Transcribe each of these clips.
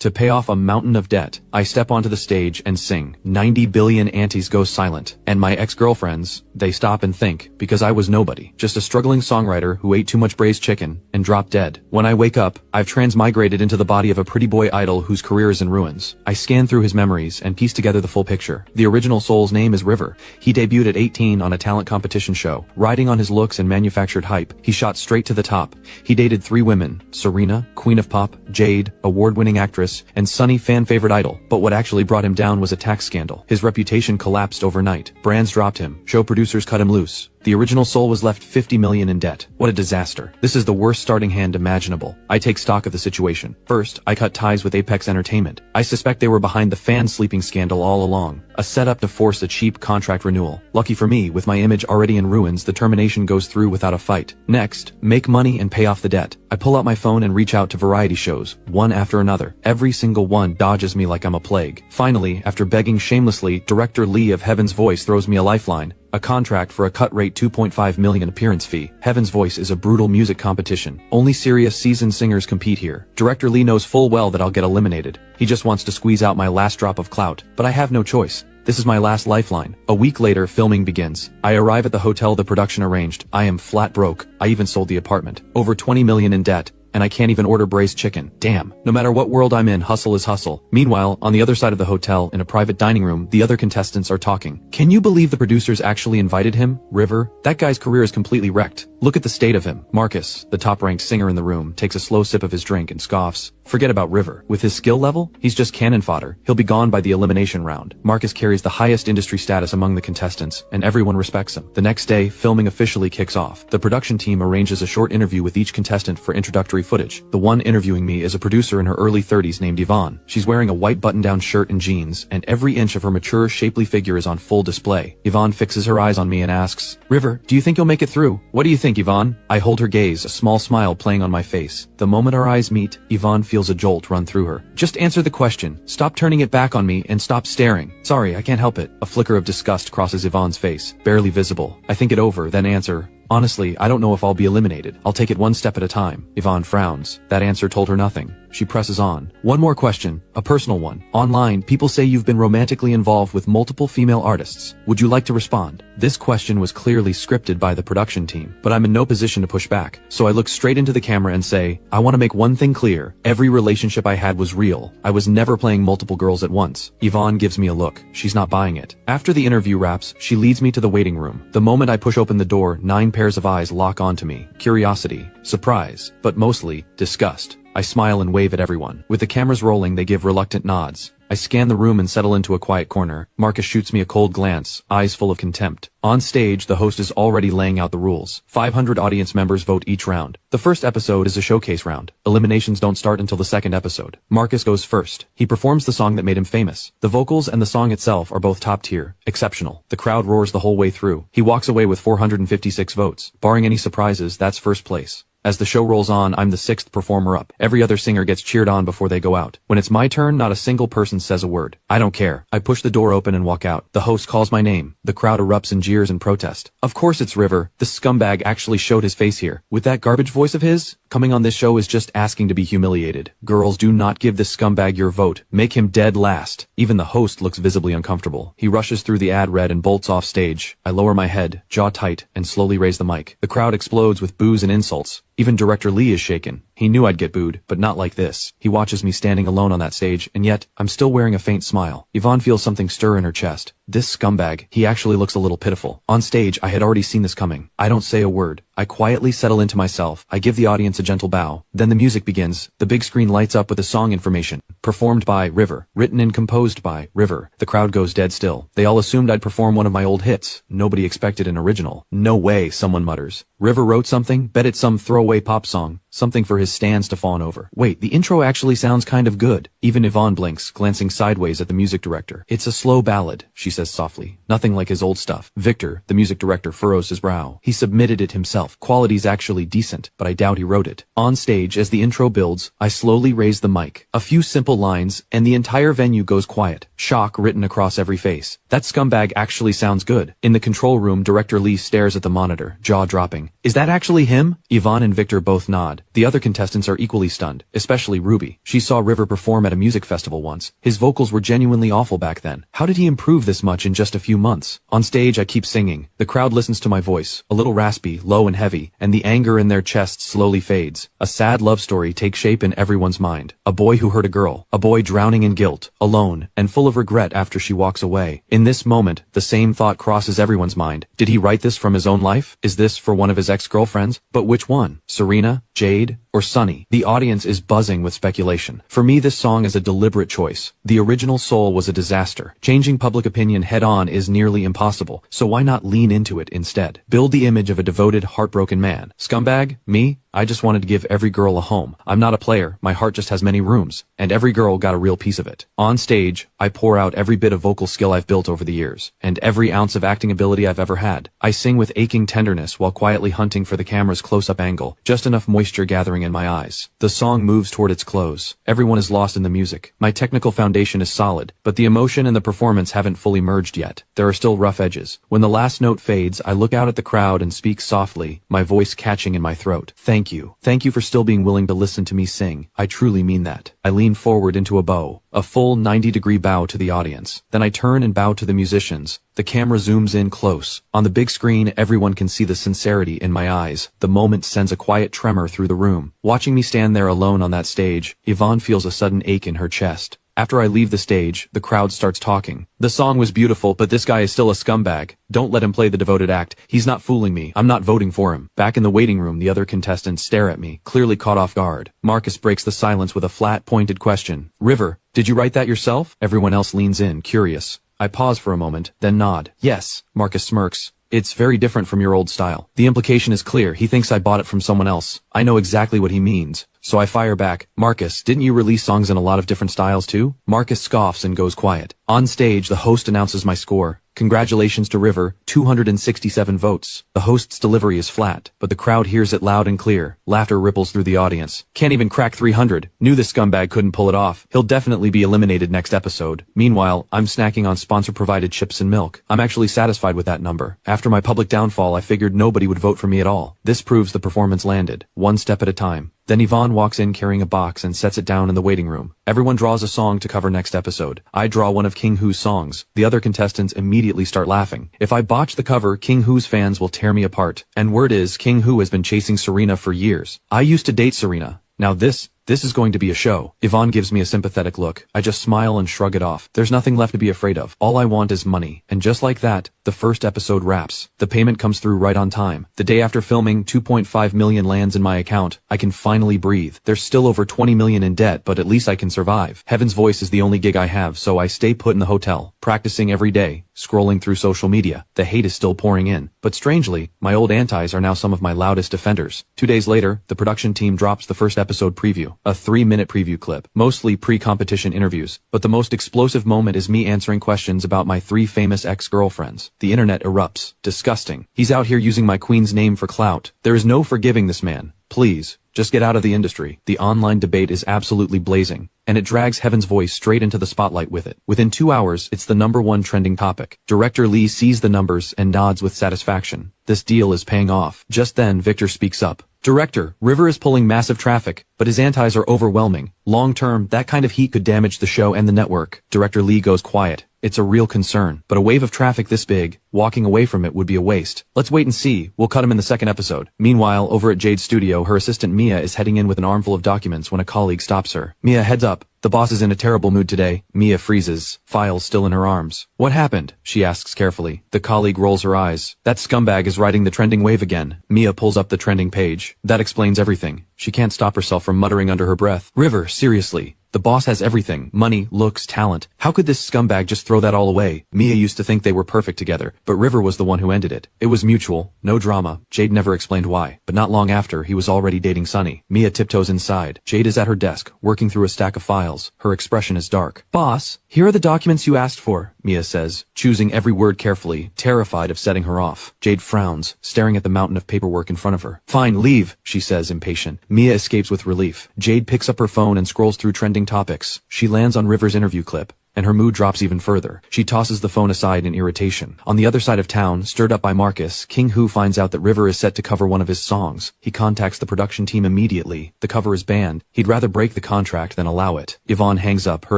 To pay off a mountain of debt, I step onto the stage and sing. 90 billion aunties go silent. And my ex-girlfriends, they stop and think, because I was nobody. Just a struggling songwriter who ate too much braised chicken and dropped dead. When I wake up, I've transmigrated into the body of a pretty boy idol whose career is in ruins. I scan through his memories and piece together the full picture. The original soul's name is River. He debuted at 18 on a talent competition show. Riding on his looks and manufactured hype, he shot straight to the top. He dated 3 women: Serena, Queen of Pop; Jade, award-winning actress; and Sunny, fan-favorite idol. But what actually brought him down was a tax scandal. His reputation collapsed overnight. Brands dropped him. Show producers cut him loose. The original soul was left 50 million in debt. What a disaster. This is the worst starting hand imaginable. I take stock of the situation. First, I cut ties with Apex Entertainment. I suspect they were behind the fan sleeping scandal all along. A setup to force a cheap contract renewal. Lucky for me, with my image already in ruins, the termination goes through without a fight. Next, make money and pay off the debt. I pull out my phone and reach out to variety shows, one after another. Every single one dodges me like I'm a plague. Finally, after begging shamelessly, director Lee of Heaven's Voice throws me a lifeline. A contract for a cut rate $2.5 million appearance fee. Heaven's Voice is a brutal music competition. Only serious seasoned singers compete here. Director Lee knows full well that I'll get eliminated. He just wants to squeeze out my last drop of clout. But I have no choice. This is my last lifeline. A week later, filming begins. I arrive at the hotel the production arranged. I am flat broke. I even sold the apartment. Over 20 million in debt. And I can't even order braised chicken. Damn. No matter what world I'm in, hustle is hustle. Meanwhile, on the other side of the hotel, in a private dining room, the other contestants are talking. Can you believe the producers actually invited him? River? That guy's career is completely wrecked. Look at the state of him. Marcus, the top-ranked singer in the room, takes a slow sip of his drink and scoffs. Forget about River. With his skill level, he's just cannon fodder. He'll be gone by the elimination round. Marcus carries the highest industry status among the contestants, and everyone respects him. The next day, filming officially kicks off. The production team arranges a short interview with each contestant for introductory footage. The one interviewing me is a producer in her early 30s named Yvonne. She's wearing a white button-down shirt and jeans, and every inch of her mature, shapely figure is on full display. Yvonne fixes her eyes on me and asks, "River, do you think you'll make it through?" "What do you think, Yvonne?" I hold her gaze, a small smile playing on my face. The moment our eyes meet, Yvonne feels a jolt run through her. "Just answer the question. Stop turning it back on me and stop staring." "Sorry, I can't help it." A flicker of disgust crosses Yvonne's face, barely visible. I think it over, then answer, "Honestly, I don't know if I'll be eliminated. I'll take it one step at a time." Yvonne frowns. That answer told her nothing. She presses on. "One more question, a personal one. Online, people say you've been romantically involved with multiple female artists. Would you like to respond?" This question was clearly scripted by the production team, but I'm in no position to push back. So I look straight into the camera and say, "I want to make one thing clear. Every relationship I had was real. I was never playing multiple girls at once." Yvonne gives me a look. She's not buying it. After the interview wraps, she leads me to the waiting room. The moment I push open the door, 9 pairs of eyes lock onto me. Curiosity, surprise, but mostly disgust. I smile and wave at everyone. With the cameras rolling, they give reluctant nods. I scan the room and settle into a quiet corner. Marcus shoots me a cold glance, eyes full of contempt. On stage, the host is already laying out the rules. 500 audience members vote each round. The first episode is a showcase round. Eliminations don't start until the second episode. Marcus goes first. He performs the song that made him famous. The vocals and the song itself are both top tier, exceptional. The crowd roars the whole way through. He walks away with 456 votes. Barring any surprises, that's first place. As the show rolls on, I'm the 6th performer up. Every other singer gets cheered on before they go out. When it's my turn, not a single person says a word. I don't care. I push the door open and walk out. The host calls my name. The crowd erupts in jeers and protest. Of course it's River. This scumbag actually showed his face here. With that garbage voice of his? Coming on this show is just asking to be humiliated. Girls, do not give this scumbag your vote. Make him dead last. Even the host looks visibly uncomfortable. He rushes through the ad read and bolts off stage. I lower my head, jaw tight, and slowly raise the mic. The crowd explodes with boos and insults. Even director Lee is shaken. He knew I'd get booed, but not like this. He watches me standing alone on that stage, and yet, I'm still wearing a faint smile. Yvonne feels something stir in her chest. This scumbag, he actually looks a little pitiful. On stage, I had already seen this coming. I don't say a word. I quietly settle into myself. I give the audience a gentle bow. Then the music begins. The big screen lights up with the song information. Performed by River. Written and composed by River. The crowd goes dead still. They all assumed I'd perform one of my old hits. Nobody expected an original. "No way," someone mutters. "River wrote something? Bet it's some throwaway pop song. Something for his stands to fawn over." Wait, the intro actually sounds kind of good. Even Yvonne blinks, glancing sideways at the music director. "It's a slow ballad," she says softly. "Nothing like his old stuff." Victor, the music director, furrows his brow. He submitted it himself. Quality's actually decent, but I doubt he wrote it. On stage, as the intro builds, I slowly raise the mic. A few simple lines, and the entire venue goes quiet. Shock written across every face. That scumbag actually sounds good. In the control room, director Lee stares at the monitor, jaw dropping. Is that actually him? Yvonne and Victor both nod. The other contestants are equally stunned, especially Ruby. She saw River perform at a music festival once. His vocals were genuinely awful back then. How did he improve this much in just a few months? On stage, I keep singing. The crowd listens to my voice, a little raspy, low and heavy, and the anger in their chests slowly fades. A sad love story takes shape in everyone's mind. A boy who hurt a girl, a boy drowning in guilt, alone, and full of regret after she walks away. In this moment, the same thought crosses everyone's mind. Did he write this from his own life? Is this for one of his ex-girlfriends? But which one? Serena? Jade? Or Sunny? The audience is buzzing with speculation. For me, this song is a deliberate choice. The original Soul was a disaster. Changing public opinion head-on is nearly impossible, so why not lean into it instead? Build the image of a devoted, heartbroken man. Scumbag? Me? I just wanted to give every girl a home. I'm not a player, my heart just has many rooms, and every girl got a real piece of it. On stage, I pour out every bit of vocal skill I've built over the years, and every ounce of acting ability I've ever had. I sing with aching tenderness while quietly hunting for the camera's close-up angle, just enough moisture gathering in my eyes. The song moves toward its close. Everyone is lost in the music. My technical foundation is solid, but the emotion and the performance haven't fully merged yet. There are still rough edges. When the last note fades, I look out at the crowd and speak softly, my voice catching in my throat. Thank you. Thank you for still being willing to listen to me sing. I truly mean that. I lean forward into a bow, a full 90-degree bow to the audience. Then I turn and bow to the musicians. The camera zooms in close. On the big screen, everyone can see the sincerity in my eyes. The moment sends a quiet tremor through the room. Watching me stand there alone on that stage, Yvonne feels a sudden ache in her chest. After I leave the stage, the crowd starts talking. The song was beautiful, but this guy is still a scumbag. Don't let him play the devoted act. He's not fooling me. I'm not voting for him. Back in the waiting room, the other contestants stare at me, clearly caught off guard. Marcus breaks the silence with a flat, pointed question. River, did you write that yourself? Everyone else leans in, curious. I pause for a moment, then nod. Yes, Marcus smirks. It's very different from your old style. The implication is clear. He thinks I bought it from someone else. I know exactly what he means. So I fire back, Marcus, didn't you release songs in a lot of different styles too? Marcus scoffs and goes quiet. On stage, the host announces my score. Congratulations to River, 267 votes. The host's delivery is flat, but the crowd hears it loud and clear. Laughter ripples through the audience. Can't even crack 300. Knew this scumbag couldn't pull it off. He'll definitely be eliminated next episode. Meanwhile, I'm snacking on sponsor-provided chips and milk. I'm actually satisfied with that number. After my public downfall, I figured nobody would vote for me at all. This proves the performance landed, one step at a time. Then Yvonne walks in carrying a box and sets it down in the waiting room. Everyone draws a song to cover next episode. I draw one of King Who's songs. The other contestants immediately start laughing. If I botch the cover, King Who's fans will tear me apart. And word is, King Who has been chasing Serena for years. I used to date Serena. Now this is going to be a show. Yvonne gives me a sympathetic look. I just smile and shrug it off. There's nothing left to be afraid of. All I want is money. And just like that, the first episode wraps. The payment comes through right on time. The day after filming, 2.5 million lands in my account. I can finally breathe. There's still over 20 million in debt, but at least I can survive. Heaven's Voice is the only gig I have, so I stay put in the hotel, practicing every day, scrolling through social media. The hate is still pouring in. But strangely, my old antis are now some of my loudest defenders. 2 days later, the production team drops the first episode preview. A 3-minute preview clip, mostly pre-competition interviews, but the most explosive moment is me answering questions about my 3 famous ex-girlfriends. The internet erupts. Disgusting. He's out here using my queen's name for clout. There is no forgiving this man. Please, just get out of the industry. The online debate is absolutely blazing, and it drags Heaven's Voice straight into the spotlight with it. Within 2 hours, it's the #1 trending topic. Director Lee sees the numbers and nods with satisfaction. This deal is paying off. Just then, Victor speaks up. Director, River is pulling massive traffic, but his antis are overwhelming. Long term, that kind of heat could damage the show and the network. Director Lee goes quiet. It's a real concern, but a wave of traffic this big, walking away from it would be a waste. Let's wait and see. We'll cut him in the second episode. Meanwhile, over at Jade's studio, her assistant Mia is heading in with an armful of documents when a colleague stops her. Mia, heads up. The boss is in a terrible mood today. Mia freezes, files still in her arms. What happened? She asks carefully. The colleague rolls her eyes. That scumbag is riding the trending wave again. Mia pulls up the trending page. That explains everything. She can't stop herself from muttering under her breath. River, seriously. The boss has everything. Money, looks, talent. How could this scumbag just throw that all away? Mia used to think they were perfect together, but River was the one who ended it. It was mutual. No drama. Jade never explained why. But not long after, he was already dating Sunny. Mia tiptoes inside. Jade is at her desk, working through a stack of files. Her expression is dark. Boss, here are the documents you asked for, Mia says, choosing every word carefully, terrified of setting her off. Jade frowns, staring at the mountain of paperwork in front of her. Fine, leave, she says, impatient. Mia escapes with relief. Jade picks up her phone and scrolls through trending topics. She lands on River's interview clip. and her mood drops even further. She tosses the phone aside in irritation. On the other side of town, stirred up by Marcus, King Hu finds out that River is set to cover one of his songs. He contacts the production team immediately. The cover is banned. He'd rather break the contract than allow it. Yvonne hangs up, her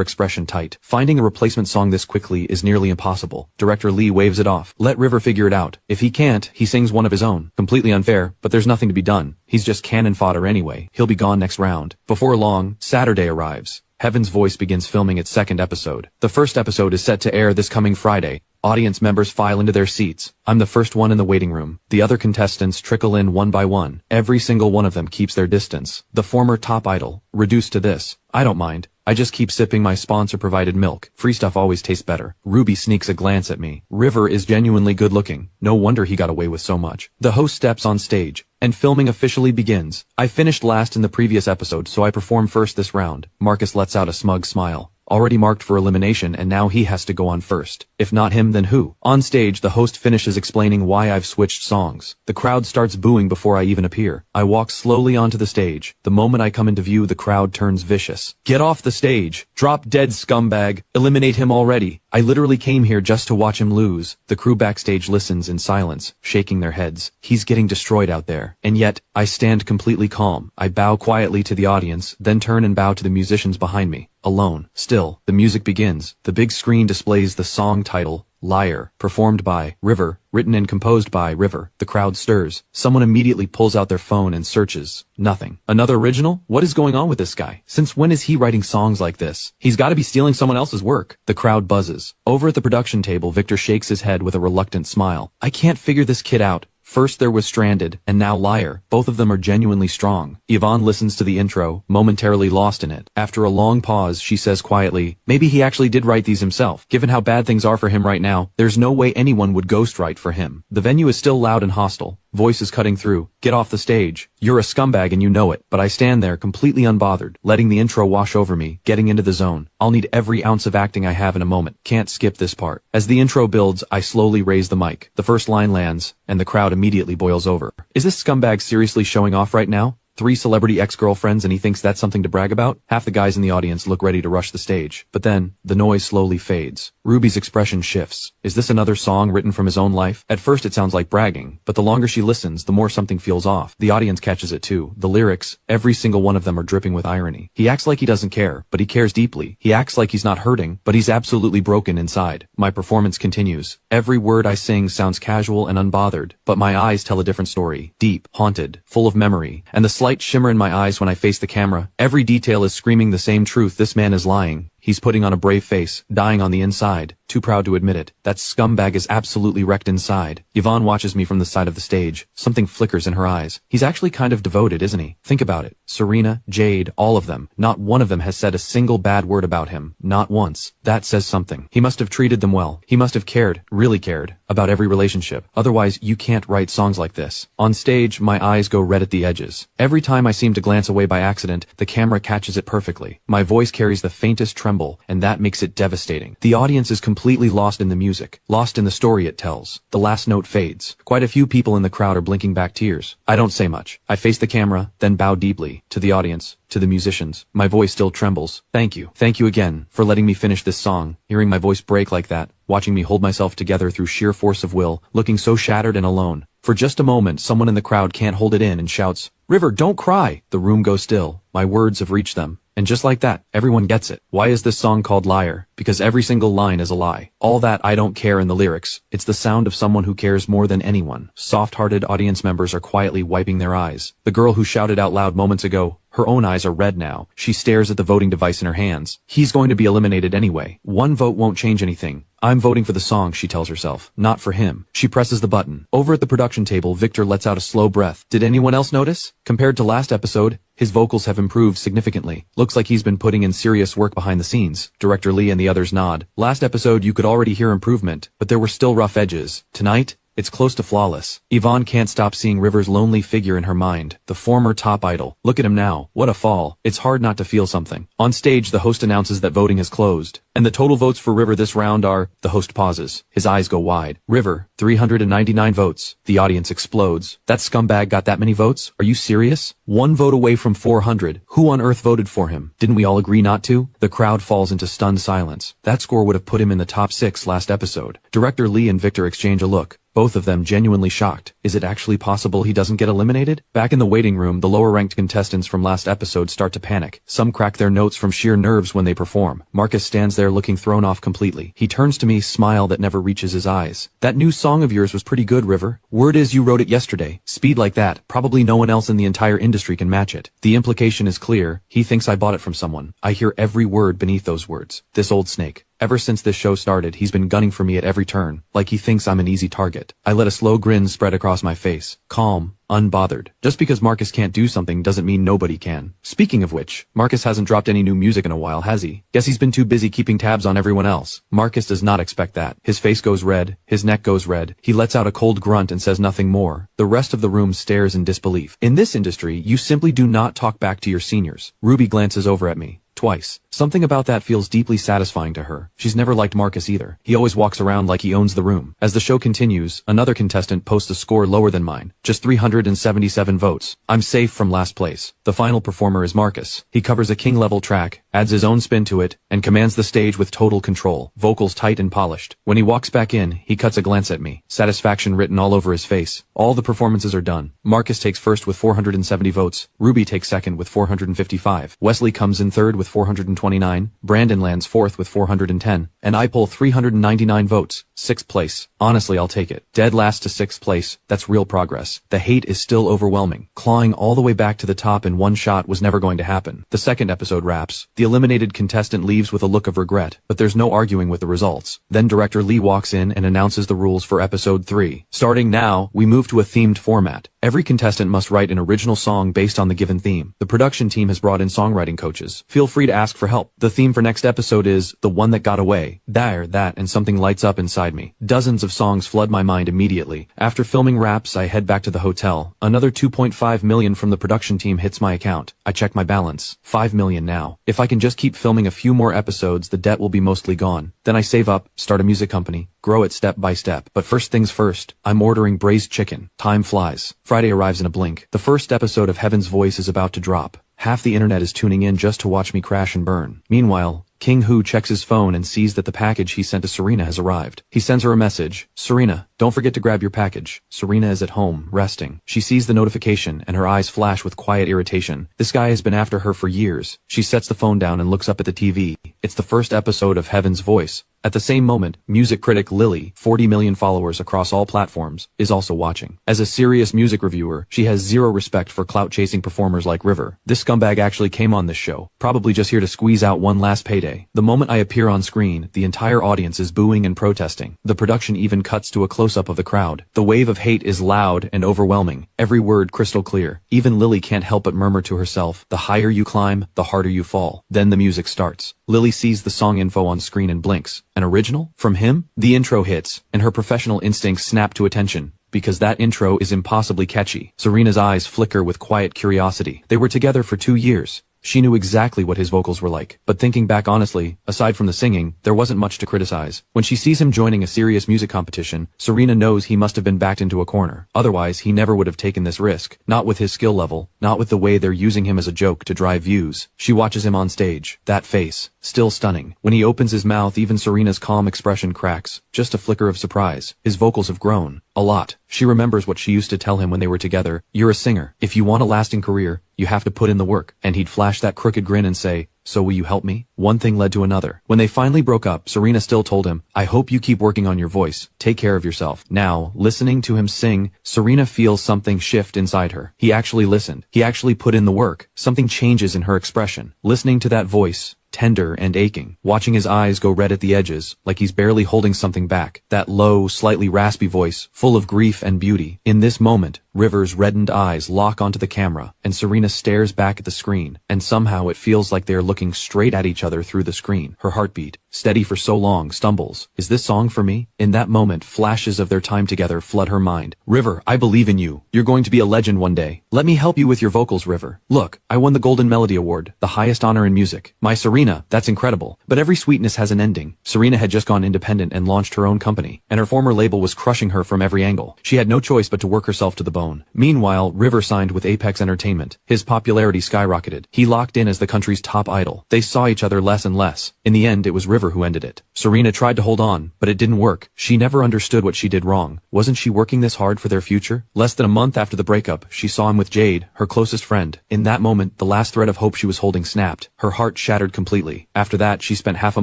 expression tight. Finding a replacement song this quickly is nearly impossible. Director Lee waves it off. Let River figure it out. If he can't, he sings one of his own. Completely unfair, but there's nothing to be done. He's just cannon fodder anyway. He'll be gone next round. Before long, Saturday arrives. Heaven's Voice begins filming its second episode. The first episode is set to air this coming Friday. Audience members file into their seats. I'm the first one in the waiting room. The other contestants trickle in one by one. Every single one of them keeps their distance. The former top idol, reduced to this. I don't mind. I just keep sipping my sponsor-provided milk. Free stuff always tastes better. Ruby sneaks a glance at me. River is genuinely good-looking. No wonder he got away with so much. The host steps on stage, and filming officially begins. I finished last in the previous episode, so I perform first this round. Marcus lets out a smug smile. Already marked for elimination, and now he has to go on first. If not him, then who? On stage, the host finishes explaining why I've switched songs. The crowd starts booing before I even appear. I walk slowly onto the stage. The moment I come into view, the crowd turns vicious. Get off the stage! Drop dead, scumbag! Eliminate him already! I literally came here just to watch him lose. The crew backstage listens in silence, shaking their heads. He's getting destroyed out there. And yet, I stand completely calm. I bow quietly to the audience, then turn and bow to the musicians behind me. Alone. Still, the music begins. The big screen displays the song title, Liar, performed by River, written and composed by River. The crowd stirs. Someone immediately pulls out their phone and searches. Nothing. Another original? What is going on with this guy? Since when is he writing songs like this? He's gotta be stealing someone else's work. The crowd buzzes. Over at the production table, Victor shakes his head with a reluctant smile. I can't figure this kid out. First there was Stranded, and now Liar. Both of them are genuinely strong. Yvonne listens to the intro, momentarily lost in it. After a long pause, she says quietly, maybe he actually did write these himself. Given how bad things are for him right now, there's no way anyone would ghostwrite for him. The venue is still loud and hostile. Voices cutting through. Get off the stage. You're a scumbag and you know it. But I stand there completely unbothered, letting the intro wash over me, getting into the zone. I'll need every ounce of acting I have in a moment. Can't skip this part. As the intro builds, I slowly raise the mic. The first line lands, and the crowd immediately boils over. Is this scumbag seriously showing off right now? 3 celebrity ex-girlfriends and he thinks that's something to brag about? Half the guys in the audience look ready to rush the stage. But then, the noise slowly fades. Ruby's expression shifts. Is this another song written from his own life? At first it sounds like bragging, but the longer she listens, the more something feels off. The audience catches it too. The lyrics, every single one of them are dripping with irony. He acts like he doesn't care, but he cares deeply. He acts like he's not hurting, but he's absolutely broken inside. My performance continues. Every word I sing sounds casual and unbothered, but my eyes tell a different story. Deep, haunted, full of memory, and the slight shimmer in my eyes when I face the camera. Every detail is screaming the same truth. This man is lying. He's putting on a brave face, dying on the inside. Too proud to admit it. That scumbag is absolutely wrecked inside. Yvonne watches me from the side of the stage. Something flickers in her eyes. He's actually kind of devoted, isn't he? Think about it. Serena, Jade, all of them. Not one of them has said a single bad word about him. Not once. That says something. He must have treated them well. He must have cared, really cared, about every relationship. Otherwise, you can't write songs like this. On stage, my eyes go red at the edges. Every time I seem to glance away by accident, the camera catches it perfectly. My voice carries the faintest tremble, and that makes it devastating. The audience is completely lost in the music, lost in the story it tells. The last note fades. Quite a few people in the crowd are blinking back tears. I don't say much. I face the camera, then bow deeply, to the audience, to the musicians. My voice still trembles. Thank you. Thank you again, for letting me finish this song. Hearing my voice break like that, watching me hold myself together through sheer force of will, looking so shattered and alone. For just a moment, someone in the crowd can't hold it in and shouts, "River, don't cry!" The room goes still. My words have reached them. And just like that, everyone gets it. Why is this song called Liar? Because every single line is a lie. All that I don't care in the lyrics. It's the sound of someone who cares more than anyone. Soft-hearted audience members are quietly wiping their eyes. The girl who shouted out loud moments ago, her own eyes are red now. She stares at the voting device in her hands. He's going to be eliminated anyway. One vote won't change anything. I'm voting for the song, she tells herself. Not for him. She presses the button. Over at the production table, Victor lets out a slow breath. Did anyone else notice? Compared to last episode, his vocals have improved significantly. Looks like he's been putting in serious work behind the scenes. Director Lee and the others nod. Last episode, you could already hear improvement, but there were still rough edges. Tonight, It's close to flawless. Yvonne can't stop seeing River's lonely figure in her mind, the former top idol. Look at him now. What a fall. It's hard not to feel something. On stage, the host announces that voting has closed, and the total votes for River this round are... The host pauses. His eyes go wide. River, 399 votes. The audience explodes. That scumbag got that many votes? Are you serious? One vote away from 400. Who on earth voted for him? Didn't we all agree not to? The crowd falls into stunned silence. That score would have put him in the top 6 last episode. Director Lee and Victor exchange a look. Both of them genuinely shocked. Is it actually possible he doesn't get eliminated? Back in the waiting room, the lower-ranked contestants from last episode start to panic. Some crack their notes from sheer nerves when they perform. Marcus stands there looking thrown off completely. He turns to me, smile that never reaches his eyes. That new song of yours was pretty good, River. Word is you wrote it yesterday. Speed like that. Probably no one else in the entire industry can match it. The implication is clear. He thinks I bought it from someone. I hear every word beneath those words. This old snake. Ever since this show started, he's been gunning for me at every turn, like he thinks I'm an easy target. I let a slow grin spread across my face. Calm. Unbothered. Just because Marcus can't do something doesn't mean nobody can. Speaking of which, Marcus hasn't dropped any new music in a while, has he? Guess he's been too busy keeping tabs on everyone else. Marcus does not expect that. His face goes red, his neck goes red, he lets out a cold grunt and says nothing more. The rest of the room stares in disbelief. In this industry, you simply do not talk back to your seniors. Ruby glances over at me. Twice. Something about that feels deeply satisfying to her. She's never liked Marcus either. He always walks around like he owns the room. As the show continues, another contestant posts a score lower than mine. Just 377 votes. I'm safe from last place. The final performer is Marcus. He covers a king-level track, adds his own spin to it, and commands the stage with total control. Vocals tight and polished. When he walks back in, he cuts a glance at me. Satisfaction written all over his face. All the performances are done. Marcus takes first with 470 votes. Ruby takes second with 455. Wesley comes in third with 429. Brandon lands fourth with 410. And I pull 399 votes. 6th place. Honestly, I'll take it. Dead last to 6th place. That's real progress. The hate is still overwhelming. Clawing all the way back to the top in one shot was never going to happen. The second episode wraps. The eliminated contestant leaves with a look of regret, but there's no arguing with the results. Then director Lee walks in and announces the rules for episode 3. Starting now, we move to a themed format. Every contestant must write an original song based on the given theme. The production team has brought in songwriting coaches. Feel free to ask for help. The theme for next episode is The One That Got Away. That, and something lights up inside me. Dozens of songs flood my mind immediately. After filming wraps, I head back to the hotel. Another 2.5 million from the production team hits my account. I check my balance. 5 million now. If I can just keep filming a few more episodes, the debt will be mostly gone. Then I save up, start a music company, grow it step by step. But first things first, I'm ordering braised chicken. Time flies. Friday arrives in a blink. The first episode of Heaven's Voice is about to drop. Half the internet is tuning in just to watch me crash and burn. Meanwhile, King Hu checks his phone and sees that the package he sent to Serena has arrived. He sends her a message. Serena, don't forget to grab your package. Serena is at home, resting. She sees the notification and her eyes flash with quiet irritation. This guy has been after her for years. She sets the phone down and looks up at the TV. It's the first episode of Heaven's Voice. At the same moment, music critic Lily, 40 million followers across all platforms, is also watching. As a serious music reviewer, she has zero respect for clout-chasing performers like River. This scumbag actually came on this show, probably just here to squeeze out one last payday. The moment I appear on screen, the entire audience is booing and protesting. The production even cuts to a close-up of the crowd. The wave of hate is loud and overwhelming, every word crystal clear. Even Lily can't help but murmur to herself, the higher you climb, the harder you fall. Then the music starts. Lily sees the song info on screen and blinks. An original? From him? The intro hits, and her professional instincts snap to attention. Because that intro is impossibly catchy. Serena's eyes flicker with quiet curiosity. They were together for 2 years. She knew exactly what his vocals were like. But thinking back honestly, aside from the singing, there wasn't much to criticize. When she sees him joining a serious music competition, Serena knows he must have been backed into a corner. Otherwise, he never would have taken this risk. Not with his skill level, not with the way they're using him as a joke to drive views. She watches him on stage. That face, still stunning. When he opens his mouth, even Serena's calm expression cracks. Just a flicker of surprise. His vocals have grown. A lot. She remembers what she used to tell him when they were together. You're a singer. If you want a lasting career, you have to put in the work. And he'd flash that crooked grin and say, so will you help me? One thing led to another. When they finally broke up, Serena still told him, I hope you keep working on your voice. Take care of yourself. Now, listening to him sing, Serena feels something shift inside her. He actually listened. He actually put in the work. Something changes in her expression. Listening to that voice, tender and aching, watching his eyes go red at the edges, like he's barely holding something back. That low, slightly raspy voice, full of grief and beauty. In this moment, River's reddened eyes lock onto the camera, and Serena stares back at the screen, and somehow it feels like they are looking straight at each other through the screen. Her heartbeat, steady for so long, stumbles. Is this song for me? In that moment, flashes of their time together flood her mind. River, I believe in you. You're going to be a legend one day. Let me help you with your vocals, River. Look, I won the Golden Melody Award, the highest honor in music. My Serena, that's incredible. But every sweetness has an ending. Serena had just gone independent and launched her own company, and her former label was crushing her from every angle. She had no choice but to work herself to the bone. Meanwhile, River signed with Apex Entertainment. His popularity skyrocketed. He locked in as the country's top idol. They saw each other less and less. In the end, it was River who ended it. Serena tried to hold on, but it didn't work. She never understood what she did wrong. Wasn't she working this hard for their future? Less than a month after the breakup, she saw him with Jade, her closest friend. In that moment, the last thread of hope she was holding snapped. Her heart shattered completely. After that, she spent half a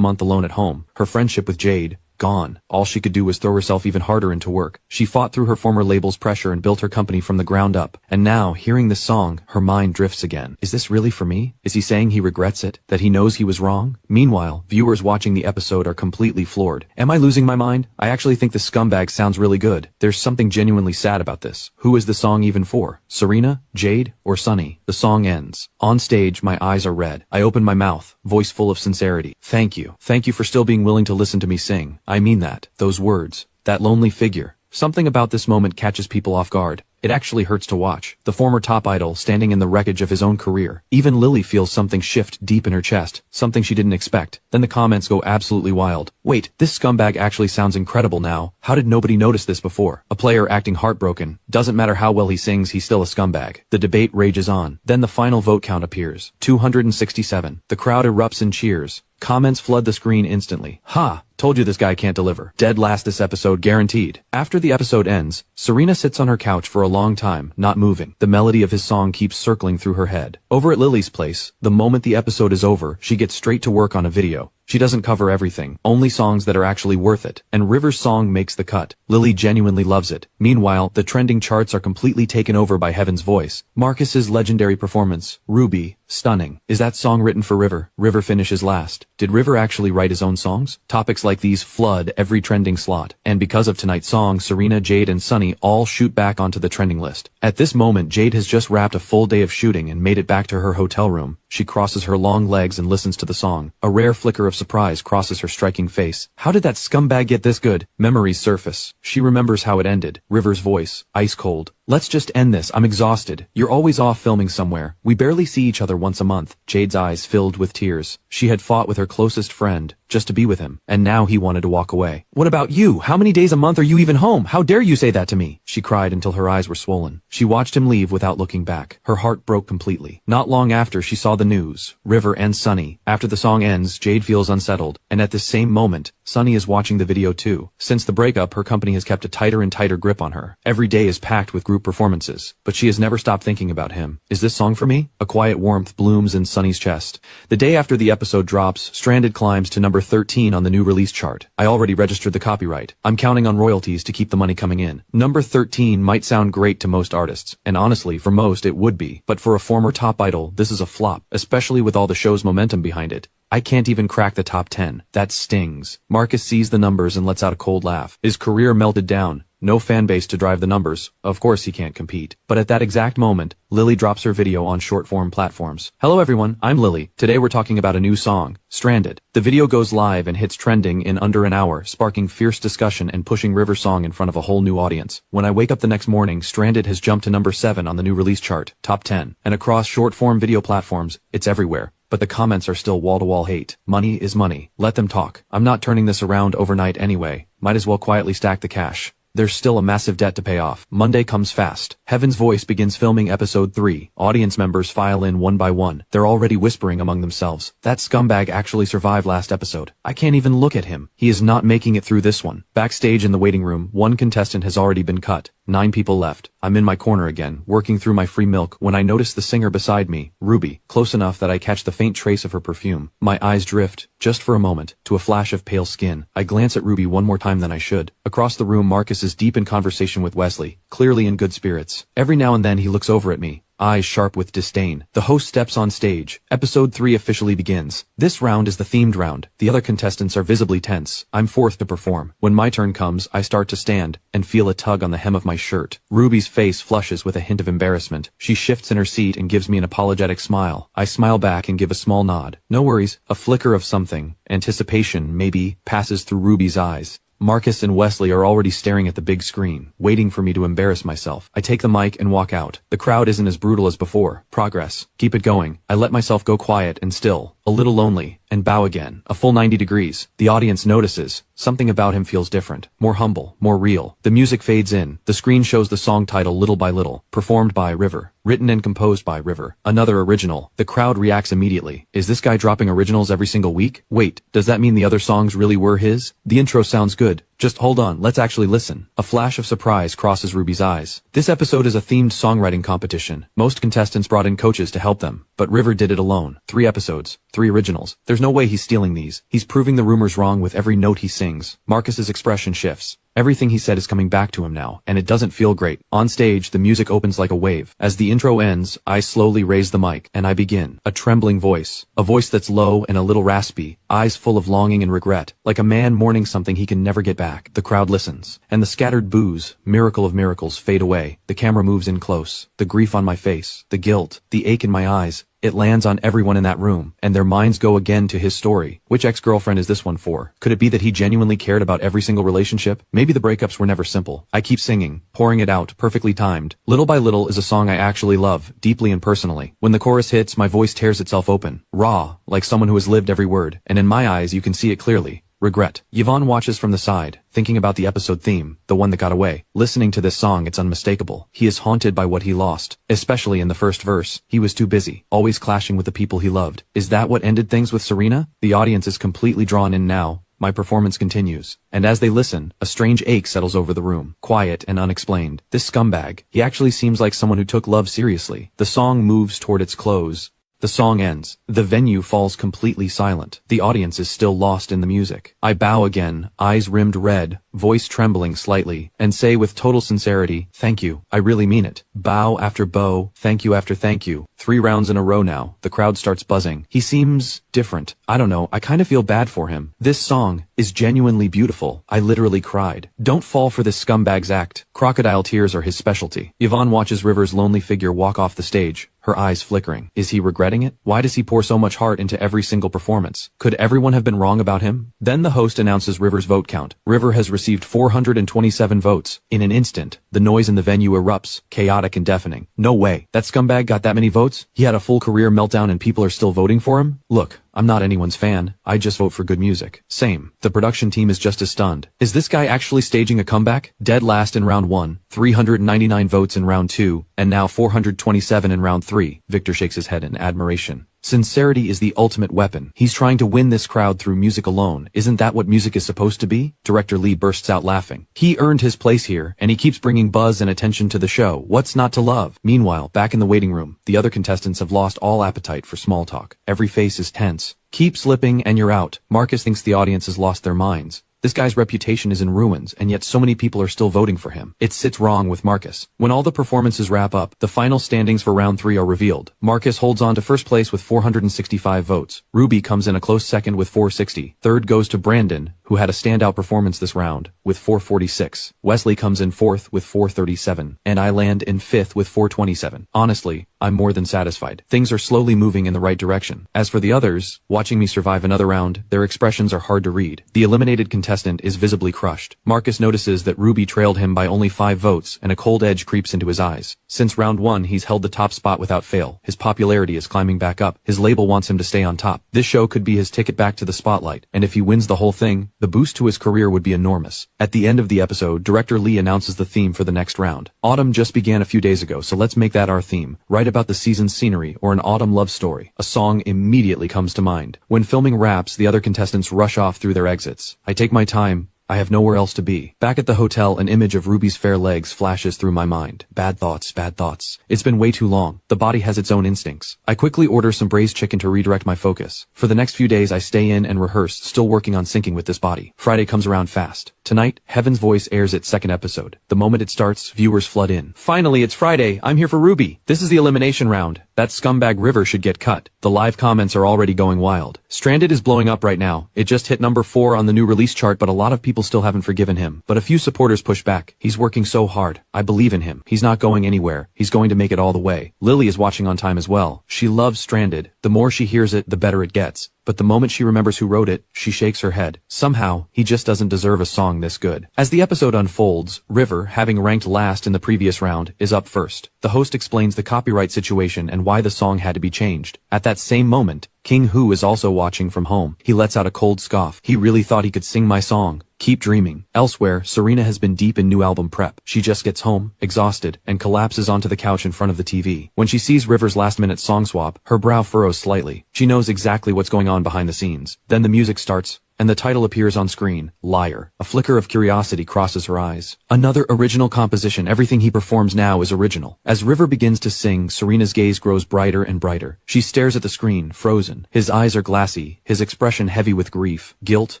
month alone at home. Her friendship with Jade, gone. All she could do was throw herself even harder into work. She fought through her former label's pressure and built her company from the ground up. And now, hearing this song, her mind drifts again. Is this really for me? Is he saying he regrets it? That he knows he was wrong? Meanwhile, viewers watching the episode are completely floored. Am I losing my mind? I actually think the scumbag sounds really good. There's something genuinely sad about this. Who is the song even for? Serena? Jade? Or Sunny? The song ends. On stage, my eyes are red. I open my mouth, voice full of sincerity. Thank you. Thank you for still being willing to listen to me sing. I mean that. Those words. That lonely figure. Something about this moment catches people off guard. It actually hurts to watch. The former top idol standing in the wreckage of his own career. Even Lily feels something shift deep in her chest. Something she didn't expect. Then the comments go absolutely wild. Wait, this scumbag actually sounds incredible now. How did nobody notice this before? A player acting heartbroken. Doesn't matter how well he sings, he's still a scumbag. The debate rages on. Then the final vote count appears. 267. The crowd erupts in cheers. Comments flood the screen instantly. Ha! Told you this guy can't deliver. Dead last this episode, guaranteed. After the episode ends, Serena sits on her couch for a long time, not moving. The melody of his song keeps circling through her head. Over at Lily's place, the moment the episode is over, she gets straight to work on a video. She doesn't cover everything, only songs that are actually worth it, and River's song makes the cut. Lily genuinely loves it. Meanwhile, the trending charts are completely taken over by Heaven's voice. Marcus's legendary performance, Ruby, stunning. Is that song written for River? River finishes last. Did River actually write his own songs? Topics like these flood every trending slot, and because of tonight's song, Serena, Jade, and Sunny all shoot back onto the trending list. At this moment, Jade has just wrapped a full day of shooting and made it back to her hotel room. She crosses her long legs and listens to the song. A rare flicker of surprise crosses her striking face. How did that scumbag get this good? Memories surface. She remembers how it ended. River's voice, ice cold. Let's just end this. I'm exhausted. You're always off filming somewhere. We barely see each other once a month. Jade's eyes filled with tears. She had fought with her closest friend just to be with him, and now he wanted to walk away. What about you? How many days a month are you even home? How dare you say that to me? She cried until her eyes were swollen. She watched him leave without looking back. Her heart broke completely. Not long after, she saw the news. River and Sunny. After the song ends, Jade feels unsettled, and at the same moment, Sunny is watching the video too. Since the breakup, her company has kept a tighter and tighter grip on her. Every day is packed with group performances, but she has never stopped thinking about him. Is this song for me? A quiet warmth blooms in Sunny's chest. The day after the episode drops, Stranded climbs to number 13 on the new release chart. I already registered the copyright. I'm counting on royalties to keep the money coming in. Number 13 might sound great to most artists, and honestly, for most it would be, but for a former top idol, this is a flop, especially with all the show's momentum behind it. I can't even crack the top 10. That stings. Marcus sees the numbers and lets out a cold laugh. His career melted down. No fan base to drive the numbers. Of course he can't compete. But at that exact moment, Lily drops her video on short-form platforms. Hello everyone, I'm Lily. Today we're talking about a new song, Stranded. The video goes live and hits trending in under an hour, sparking fierce discussion and pushing River's song in front of a whole new audience. When I wake up the next morning, Stranded has jumped to number 7 on the new release chart, top 10. And across short-form video platforms, it's everywhere. But the comments are still wall-to-wall hate. Money is money. Let them talk. I'm not turning this around overnight anyway. Might as well quietly stack the cash. There's still a massive debt to pay off. Monday comes fast. Heaven's Voice begins filming episode 3. Audience members file in one by one. They're already whispering among themselves. That scumbag actually survived last episode. I can't even look at him. He is not making it through this one. Backstage in the waiting room, one contestant has already been cut. 9 people left. I'm in my corner again, working through my free milk, when I notice the singer beside me, Ruby, close enough that I catch the faint trace of her perfume. My eyes drift, just for a moment, to a flash of pale skin. I glance at Ruby one more time than I should. Across the room, Marcus is deep in conversation with Wesley, clearly in good spirits. Every now and then he looks over at me. eyes sharp with disdain. The host steps on stage. Episode 3 officially begins. This round is the themed round. The other contestants are visibly tense. I'm fourth to perform. When my turn comes, I start to stand and feel a tug on the hem of my shirt. Ruby's face flushes with a hint of embarrassment. She shifts in her seat and gives me an apologetic smile. I smile back and give a small nod. No worries. A flicker of something, anticipation maybe, passes through Ruby's eyes. Marcus and Wesley are already staring at the big screen, waiting for me to embarrass myself. I take the mic and walk out. The crowd isn't as brutal as before. Progress. Keep it going. I let myself go quiet and still, a little lonely, and bow again. A full 90 degrees. The audience notices. Something about him feels different. More humble. More real. The music fades in. The screen shows the song title Little by Little. Performed by River. Written and composed by River. Another original. The crowd reacts immediately. Is this guy dropping originals every single week? Wait, does that mean the other songs really were his? The intro sounds good. Just hold on, let's actually listen. A flash of surprise crosses Ruby's eyes. This episode is a themed songwriting competition. Most contestants brought in coaches to help them, but River did it alone. 3 episodes, 3 originals. There's no way he's stealing these. He's proving the rumors wrong with every note he sings. Marcus's expression shifts. Everything he said is coming back to him now, and it doesn't feel great. On stage, the music opens like a wave. As the intro ends, I slowly raise the mic, and I begin. A trembling voice. A voice that's low and a little raspy, eyes full of longing and regret, like a man mourning something he can never get back. The crowd listens, and the scattered boos, miracle of miracles, fade away. The camera moves in close. The grief on my face, the guilt, the ache in my eyes. It lands on everyone in that room, and their minds go again to his story. Which ex-girlfriend is this one for? Could it be that he genuinely cared about every single relationship? Maybe the breakups were never simple. I keep singing, pouring it out, perfectly timed. Little by Little is a song I actually love, deeply and personally. When the chorus hits, my voice tears itself open. Raw, like someone who has lived every word. And in my eyes, you can see it clearly. Regret. Yvonne watches from the side, thinking about the episode theme, the one that got away. Listening to this song, it's unmistakable. He is haunted by what he lost, especially in the first verse. He was too busy, always clashing with the people he loved. Is that what ended things with Serena? The audience is completely drawn in now. My performance continues, and as they listen, a strange ache settles over the room, quiet and unexplained. This scumbag, he actually seems like someone who took love seriously. The song moves toward its close. The song ends. The venue falls completely silent. The audience is still lost in the music. I bow again, eyes rimmed red, voice trembling slightly, and say with total sincerity, thank you. I really mean it. Bow after bow, thank you after thank you. 3 rounds in a row now. The crowd starts buzzing. He seems different. I don't know, I kind of feel bad for him. This song is genuinely beautiful. I literally cried. Don't fall for this scumbag's act. Crocodile tears are his specialty. Yvonne watches River's lonely figure walk off the stage, her eyes flickering. Is he regretting it? Why does he pour so much heart into every single performance? Could everyone have been wrong about him? Then the host announces River's vote count. River has received 427 votes. In an instant, the noise in the venue erupts, chaotic and deafening. No way. That scumbag got that many votes? He had a full career meltdown and people are still voting for him? Look, I'm not anyone's fan. I just vote for good music. Same. The production team is just as stunned. Is this guy actually staging a comeback? Dead last in round 1, 399 votes in round 2, and now 427 in round 3. Victor shakes his head in admiration. Sincerity is the ultimate weapon. He's trying to win this crowd through music alone. Isn't that what music is supposed to be? Director Lee bursts out laughing. He earned his place here, and he keeps bringing buzz and attention to the show. What's not to love? Meanwhile, back in the waiting room, the other contestants have lost all appetite for small talk. Every face is tense. Keep slipping and you're out. Marcus thinks the audience has lost their minds. This guy's reputation is in ruins, and yet so many people are still voting for him. It sits wrong with Marcus. When all the performances wrap up, the final standings for round 3 are revealed. Marcus holds on to first place with 465 votes. Ruby comes in a close second with 460. Third goes to Brandon, who had a standout performance this round, with 446. Wesley comes in 4th with 437. And I land in 5th with 427. Honestly, I'm more than satisfied. Things are slowly moving in the right direction. As for the others, watching me survive another round, their expressions are hard to read. The eliminated contestant is visibly crushed. Marcus notices that Ruby trailed him by only 5 votes, and a cold edge creeps into his eyes. Since round 1, he's held the top spot without fail. His popularity is climbing back up. His label wants him to stay on top. This show could be his ticket back to the spotlight, and if he wins the whole thing, the boost to his career would be enormous. At the end of the episode, Director Lee announces the theme for the next round. Autumn just began a few days ago, so let's make that our theme. Write about the season's scenery or an autumn love story. A song immediately comes to mind. When filming wraps, the other contestants rush off through their exits. I take my time. I have nowhere else to be. Back at the hotel, an image of Ruby's fair legs flashes through my mind. Bad thoughts, bad thoughts. It's been way too long. The body has its own instincts. I quickly order some braised chicken to redirect my focus. For the next few days, I stay in and rehearse, still working on syncing with this body. Friday comes around fast. Tonight, Heaven's Voice airs its second episode. The moment it starts, viewers flood in. Finally, it's Friday. I'm here for Ruby. This is the elimination round. That scumbag River should get cut. The live comments are already going wild. Stranded is blowing up right now. It just hit number 4 on the new release chart, but a lot of people still haven't forgiven him. But a few supporters push back. He's working so hard. I believe in him. He's not going anywhere. He's going to make it all the way. Lily is watching on time as well. She loves Stranded. The more she hears it, the better it gets. But the moment she remembers who wrote it, she shakes her head. Somehow, he just doesn't deserve a song this good. As the episode unfolds, River, having ranked last in the previous round, is up first. The host explains the copyright situation and why the song had to be changed. At that same moment, King Hu is also watching from home. He lets out a cold scoff. He really thought he could sing my song. Keep dreaming. Elsewhere, Serena has been deep in new album prep. She just gets home, exhausted, and collapses onto the couch in front of the TV. When she sees River's last-minute song swap, her brow furrows slightly. She knows exactly what's going on behind the scenes. Then the music starts, and the title appears on screen, Liar. A flicker of curiosity crosses her eyes. Another original composition. Everything he performs now is original. As River begins to sing, Serena's gaze grows brighter and brighter. She stares at the screen, frozen. His eyes are glassy, his expression heavy with grief, guilt,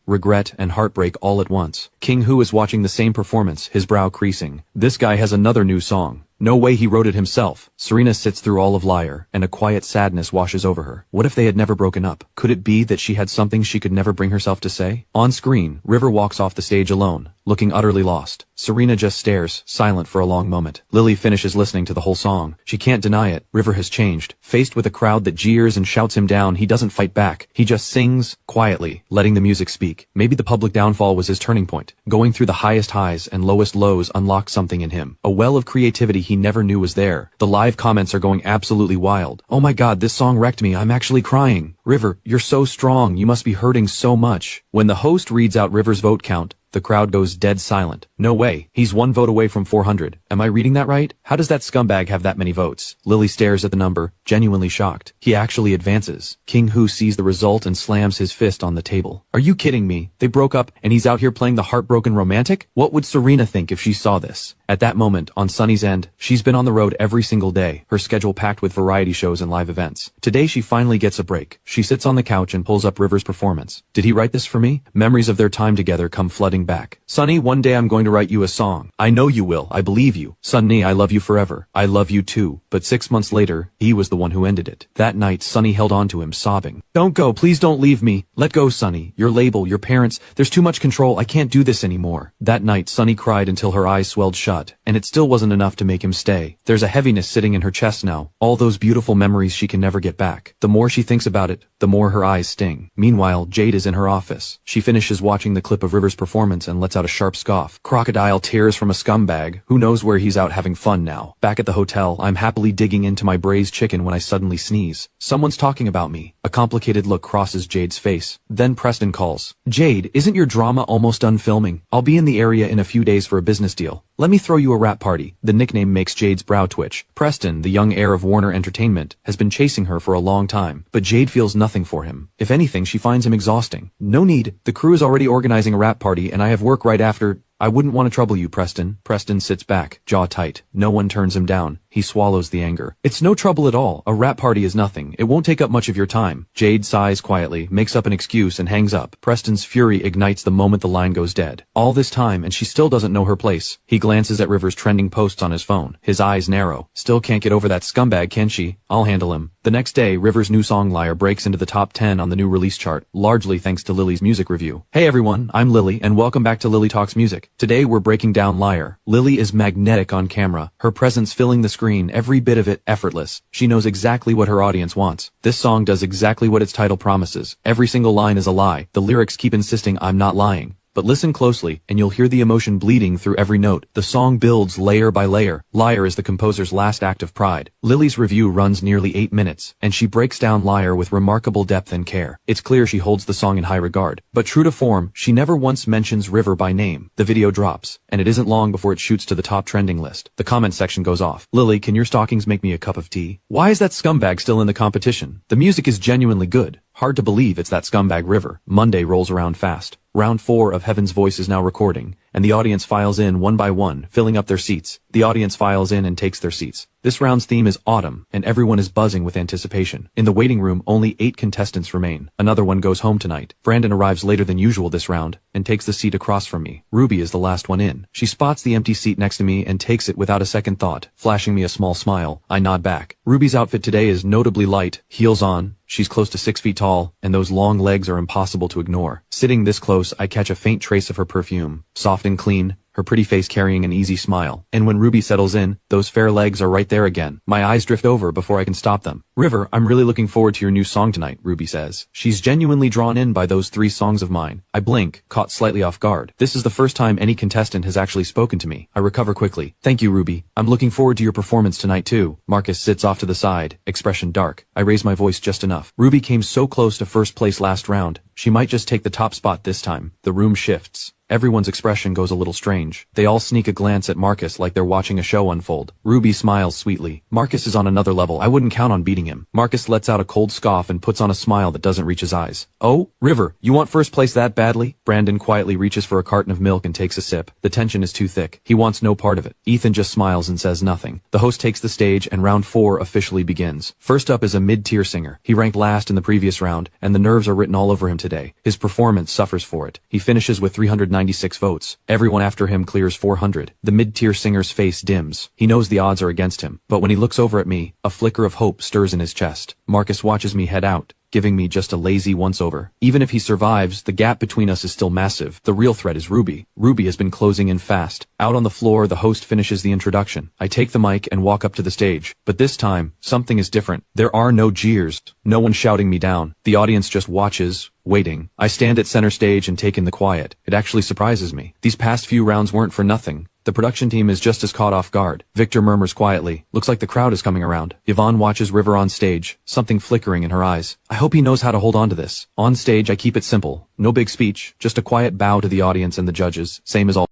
regret, and heartbreak all at once. King Hu is watching the same performance, his brow creasing. This guy has another new song. No way he wrote it himself. Serena sits through all of Liar, and a quiet sadness washes over her. What if they had never broken up? Could it be that she had something she could never bring herself to say? On screen, River walks off the stage alone, looking utterly lost. Serena just stares, silent for a long moment. Lily finishes listening to the whole song. She can't deny it. River has changed. Faced with a crowd that jeers and shouts him down, he doesn't fight back. He just sings, quietly, letting the music speak. Maybe the public downfall was his turning point. Going through the highest highs and lowest lows unlocked something in him. A well of creativity he never knew was there. The live comments are going absolutely wild. Oh my god, this song wrecked me. I'm actually crying. River, you're so strong. You must be hurting so much. When the host reads out River's vote count, the crowd goes dead silent. No way. He's 1 vote away from 400. Am I reading that right? How does that scumbag have that many votes? Lily stares at the number, genuinely shocked. He actually advances. King Hu sees the result and slams his fist on the table. Are you kidding me? They broke up and he's out here playing the heartbroken romantic? What would Serena think if she saw this? At that moment, on Sunny's end, she's been on the road every single day, her schedule packed with variety shows and live events. Today she finally gets a break. She sits on the couch and pulls up River's performance. Did he write this for me? Memories of their time together come flooding back. Sunny, one day I'm going to write you a song. I know you will. I believe you. Sunny, I love you forever. I love you too. But 6 months later, he was the one who ended it. That night, Sunny held on to him, sobbing. Don't go. Please don't leave me. Let go, Sunny. Your label, your parents. There's too much control. I can't do this anymore. That night, Sunny cried until her eyes swelled shut, and it still wasn't enough to make him stay. There's a heaviness sitting in her chest now. All those beautiful memories she can never get back. The more she thinks about it, the more her eyes sting. Meanwhile, Jade is in her office. She finishes watching the clip of River's performance and lets out a sharp scoff. Crocodile tears from a scumbag. Who knows where he's out having fun now. Back at the hotel, I'm happily digging into my braised chicken when I suddenly sneeze. Someone's talking about me. A complicated look crosses Jade's face. Then Preston calls. Jade, isn't your drama almost done filming? I'll be in the area in a few days for a business deal. Let me throw you a rap party. The nickname makes Jade's brow twitch. Preston, the young heir of Warner Entertainment, has been chasing her for a long time, but Jade feels nothing for him. If anything, she finds him exhausting. No need. The crew is already organizing a rap party and I have work right after. I wouldn't want to trouble you, Preston. Preston sits back, jaw tight. No one turns him down. He swallows the anger. It's no trouble at all. A rap party is nothing. It won't take up much of your time. Jade sighs quietly, makes up an excuse, and hangs up. Preston's fury ignites the moment the line goes dead. All this time, and she still doesn't know her place. He glances at River's trending posts on his phone. His eyes narrow. Still can't get over that scumbag, can she? I'll handle him. The next day, River's new song Liar breaks into the top 10 on the new release chart, largely thanks to Lily's music review. Hey everyone, I'm Lily, and welcome back to Lily Talks Music. Today we're breaking down Liar. Lily is magnetic on camera, her presence filling the screen, every bit of it effortless. She knows exactly what her audience wants. This song does exactly what its title promises. Every single line is a lie. The lyrics keep insisting I'm not lying. But listen closely, and you'll hear the emotion bleeding through every note. The song builds layer by layer. Liar is the composer's last act of pride. Lily's review runs nearly 8 minutes, and she breaks down Liar with remarkable depth and care. It's clear she holds the song in high regard. But true to form, she never once mentions River by name. The video drops, and it isn't long before it shoots to the top trending list. The comment section goes off. Lily, can your stockings make me a cup of tea? Why is that scumbag still in the competition? The music is genuinely good. Hard to believe it's that scumbag River. Monday rolls around fast. Round 4 of Heaven's Voice is now recording, and the audience files in one by one, filling up their seats. The audience files in and takes their seats. This round's theme is autumn, and everyone is buzzing with anticipation. In the waiting room, only 8 contestants remain. Another one goes home tonight. Brandon arrives later than usual this round, and takes the seat across from me. Ruby is the last one in. She spots the empty seat next to me and takes it without a second thought, flashing me a small smile. I nod back. Ruby's outfit today is notably light, heels on. She's close to 6 feet tall, and those long legs are impossible to ignore. Sitting this close, I catch a faint trace of her perfume, soft and clean, her pretty face carrying an easy smile. And when Ruby settles in, those fair legs are right there again. My eyes drift over before I can stop them. River, I'm really looking forward to your new song tonight, Ruby says. She's genuinely drawn in by those 3 songs of mine. I blink, caught slightly off guard. This is the first time any contestant has actually spoken to me. I recover quickly. Thank you, Ruby. I'm looking forward to your performance tonight too. Marcus sits off to the side, expression dark. I raise my voice just enough. Ruby came so close to first place last round. She might just take the top spot this time. The room shifts. Everyone's expression goes a little strange. They all sneak a glance at Marcus like they're watching a show unfold. Ruby smiles sweetly. Marcus is on another level. I wouldn't count on beating him. Marcus lets out a cold scoff and puts on a smile that doesn't reach his eyes. Oh, River, you want first place that badly? Brandon quietly reaches for a carton of milk and takes a sip. The tension is too thick. He wants no part of it. Ethan just smiles and says nothing. The host takes the stage and round 4 officially begins. First up is a mid-tier singer. He ranked last in the previous round, and the nerves are written all over him today. His performance suffers for it. He finishes with 396 votes. Everyone after him clears 400. The mid-tier singer's face dims. He knows the odds are against him, but when he looks over at me, a flicker of hope stirs in his chest. Marcus watches me head out, giving me just a lazy once-over. Even if he survives, the gap between us is still massive. The real threat is Ruby. Ruby has been closing in fast. Out on the floor, the host finishes the introduction. I take the mic and walk up to the stage. But this time, something is different. There are no jeers. No one shouting me down. The audience just watches, waiting. I stand at center stage and take in the quiet. It actually surprises me. These past few rounds weren't for nothing. The production team is just as caught off guard. Victor murmurs quietly. Looks like the crowd is coming around. Yvonne watches River on stage, something flickering in her eyes. I hope he knows how to hold on to this. On stage, I keep it simple. No big speech, just a quiet bow to the audience and the judges, same as all.